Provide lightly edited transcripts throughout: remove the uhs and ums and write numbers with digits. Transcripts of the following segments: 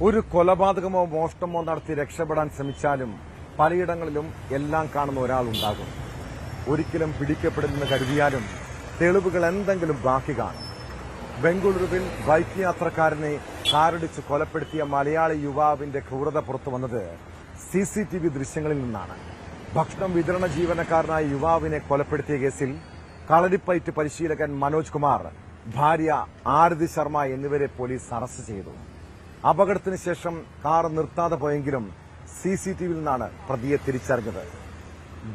ഒരു കൊലപാതകമോ മോഷണമോ നടത്തി രക്ഷപ്പെടാൻ ശ്രമിച്ചാലും പലയിടങ്ങളിലും എല്ലാം കാണുന്ന ഒരാളുണ്ടാകും. ഒരിക്കലും പിടിക്കപ്പെടുമെന്ന് കരുതിയാലും തെളിവുകൾ എന്തെങ്കിലും ബാക്കി കാണും. ബംഗളൂരുവിൽ ബൈക്ക് യാത്രക്കാരനെ കാറിടിച്ച് കൊലപ്പെടുത്തിയ മലയാളി യുവാവിന്റെ ക്രൂരത പുറത്തുവന്നത് CCTV ദൃശ്യങ്ങളിൽ നിന്നാണ്. ഭക്ഷണം വിതരണ ജീവനക്കാരനായ യുവാവിനെ കൊലപ്പെടുത്തിയ കേസിൽ കളരിപ്പയറ്റ് പരിശീലകൻ മനോജ് കുമാർ, ഭാര്യ ആരതി ശർമ്മ എന്നിവരെ പോലീസ് അറസ്റ്റ് ചെയ്തു. അപകടത്തിന് ശേഷം കാർ നിർത്താതെ പോയെങ്കിലും CCTVയിൽ നിന്നാണ് പ്രതിയെ തിരിച്ചറിഞ്ഞത്.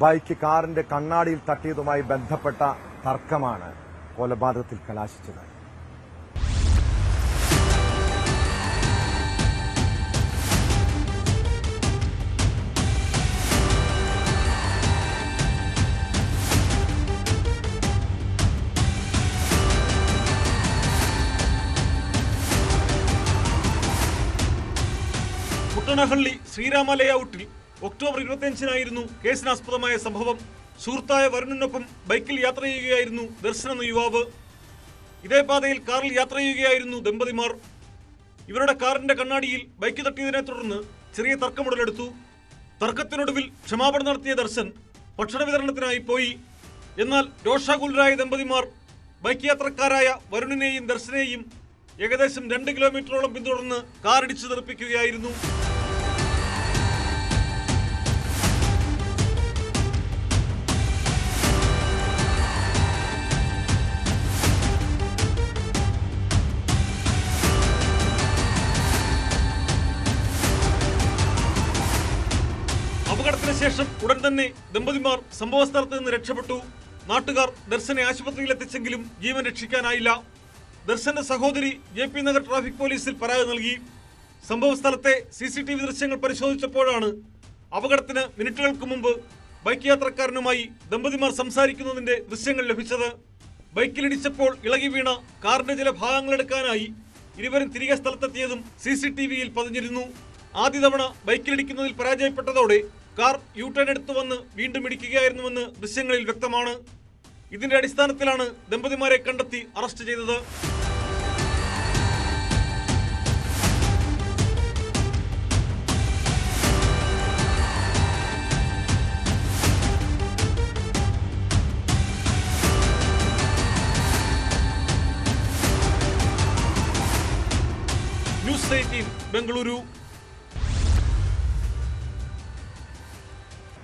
ബൈക്ക് കാറിന്റെ കണ്ണാടിയിൽ തട്ടിയതുമായി ബന്ധപ്പെട്ട തർക്കമാണ് കൊലപാതകത്തിൽ കലാശിച്ചത്. കുട്ടനഹള്ളി ശ്രീരാമ ലേഔട്ടിൽ ഒക്ടോബർ 25-നായിരുന്നു കേസിനാസ്പദമായ സംഭവം. സുഹൃത്തായ വരുണിനൊപ്പം ബൈക്കിൽ യാത്ര ചെയ്യുകയായിരുന്നു ദർശൻ എന്ന യുവാവ്. ഇതേ പാതയിൽ കാറിൽ യാത്ര ചെയ്യുകയായിരുന്നു ദമ്പതിമാർ. ഇവരുടെ കാറിന്റെ കണ്ണാടിയിൽ ബൈക്ക് തട്ടിയതിനെ തുടർന്ന് ചെറിയ തർക്കമുടലെടുത്തു. തർക്കത്തിനൊടുവിൽ ക്ഷമാപണം നടത്തിയ ദർശൻ ഭക്ഷണ വിതരണത്തിനായി പോയി. എന്നാൽ രോഷാകുലരായ ദമ്പതിമാർ ബൈക്ക് യാത്രക്കാരായ വരുണിനെയും ദർശനെയും ഏകദേശം 2 കിലോമീറ്ററോളം പിന്തുടർന്ന് കാറിടിച്ചു തെറിപ്പിക്കുകയായിരുന്നു. അപകടത്തിന് ശേഷം ഉടൻ തന്നെ ദമ്പതിമാർ സംഭവസ്ഥലത്ത് നിന്ന് രക്ഷപ്പെട്ടു. നാട്ടുകാർ ദർശനെ ആശുപത്രിയിൽ എത്തിച്ചെങ്കിലും ജീവൻ രക്ഷിക്കാനായില്ല. ദർശന്റെ സഹോദരി JP നഗർ ട്രാഫിക് പോലീസിൽ പരാതി നൽകി. സംഭവസ്ഥലത്തെ CCTV ദൃശ്യങ്ങൾ പരിശോധിച്ചപ്പോഴാണ് അപകടത്തിന് മിനിറ്റുകൾക്ക് മുമ്പ് ബൈക്ക് യാത്രക്കാരനുമായി ദമ്പതിമാർ സംസാരിക്കുന്നതിന്റെ ദൃശ്യങ്ങൾ ലഭിച്ചത്. ബൈക്കിലിടിച്ചപ്പോൾ ഇളകി വീണ കാറിന്റെ ചില ഭാഗങ്ങളെടുക്കാനായി ഇരുവരും തിരികെ സ്ഥലത്തെത്തിയതും CCTVയിൽ പതിഞ്ഞിരുന്നു. ആദ്യ തവണ ബൈക്കിലിടിക്കുന്നതിൽ പരാജയപ്പെട്ടതോടെ കാർ U-ടേൺ എടുത്തു വന്ന് വീണ്ടും ഇടിക്കുകയായിരുന്നുവെന്ന് ദൃശ്യങ്ങളിൽ വ്യക്തമാണ്. ഇതിന്റെ അടിസ്ഥാനത്തിലാണ് ദമ്പതിമാരെ കണ്ടെത്തി അറസ്റ്റ് ചെയ്തത്. ന്യൂസ് 18 ബംഗളൂരു.